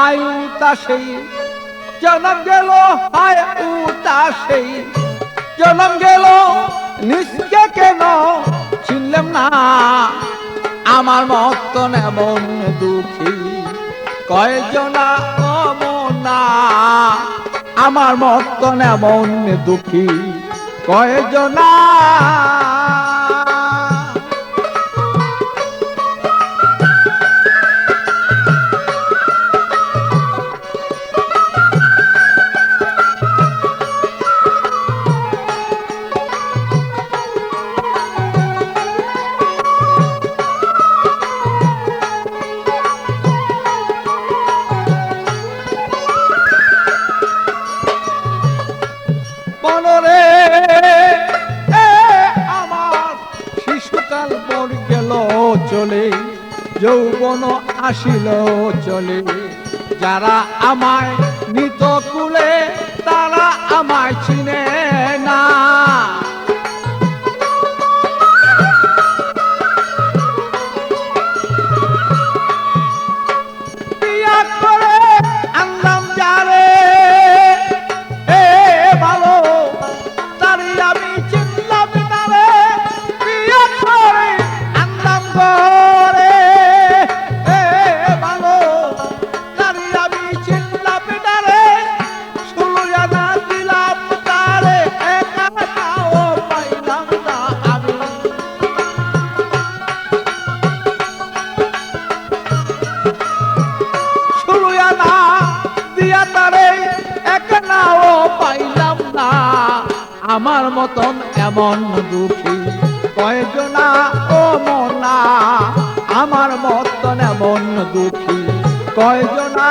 High উতাসেই জনম গেল, হায় উতাসেই জনম গেল, নিজকে কেন চিনলাম না। আমার মতন এমন দুঃখী কয়জনা অমনা, আমার মতন এমন দুঃখী কয়জনা। মনরে আমার শিশুকাল পর গেল চলে, যৌবন আসিল চলে, যারা আমায় নিত কুলে তারা আমায় চিনে না। বিয়া করে আনলাম যারে ভালো, তারি আমি চিনলাম না রে। বিয়া করে আনলাম ঘরে ভালো, তারি আমি চিনলাম না রে। 16 আনা দিলাম তারে, একা তাও পাইলাম না আমি। 16 আনা দিয়া তারে একা নাও পাইলাম না। আমার মতন এমন দুঃখী কয়জনা ও মনা, আমার মতন এমন দুঃখী কয়জনা।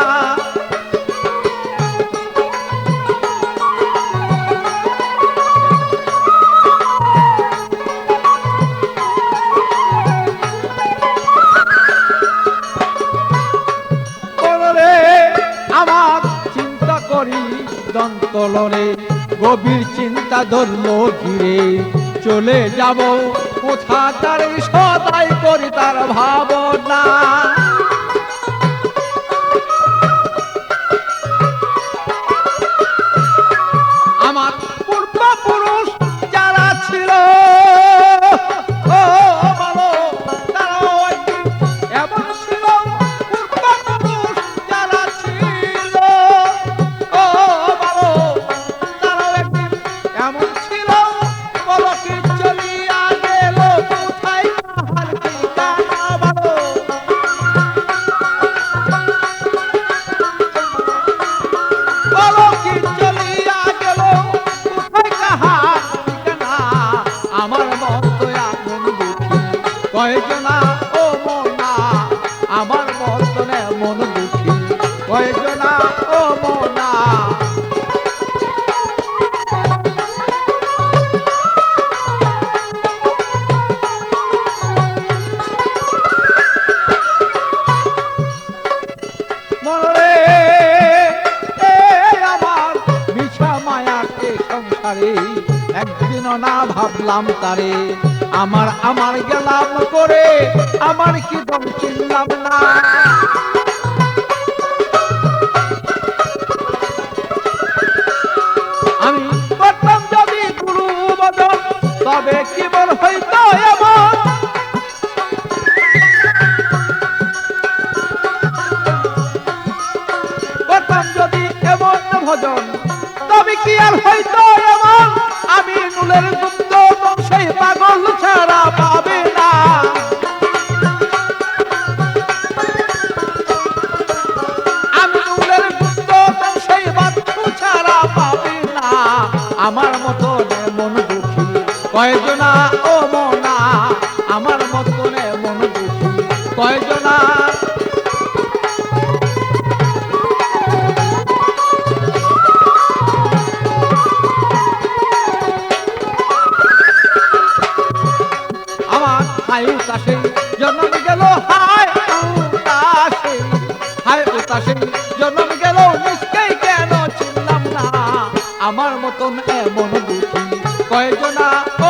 আমার চিন্তা করি দন্তলরে, গভীর চিন্তা ধরলো ঘিরে। চলে যাব কোথা তার সদাই করি তার ভাবনা। আমার পূর্বপুরুষ যারা ছিল ভালো, তারাও একদিন এমন ছিল। পূর্বপুরুষ যারা ছিল ভালো, তারাও একদিন এমন ছিল। বলো কি চলিয়া গেল কোথায় তাহার ঠিকানা ভালো। বলো কি চলিয়া গেল কোথায় কাহার ঠিকানা। আমার মতো এমন দুঃখী কয়জনা ও মনা, আমার মতন এমন দুঃখী কয়জনা ও মনা। মনরে আমার মিছা মায়াকে সংসারে একদিনও না ভাবলাম তারে। আমার আমার গেলাম করে আমার কি দম চিনলাম না। আমি করতাম যদি গুরু বদন, তবে কি বল হইতো এমন। করতাম যদি এমন ভজন, তবে কি আর হইতো এমন। আমি নুলের গুপ্ত বংশে পাগল ছাড়া পাবে না। আমি নুলের গুপ্ত বংশে বাচ্চু ছাড়া পাবে না। আমার মতো এমন দুঃখী কয়জনা ও মনা, আমার মতো এমন দুঃখী কয়জনা। আমার হাই উতাসে জন্ম গেল, হায় উতাসে, হায় উতাসে জন্ম গেল, নিজকেই কেন চিনলাম না। আমার মতন এমন দুঃখী কয়জনা ও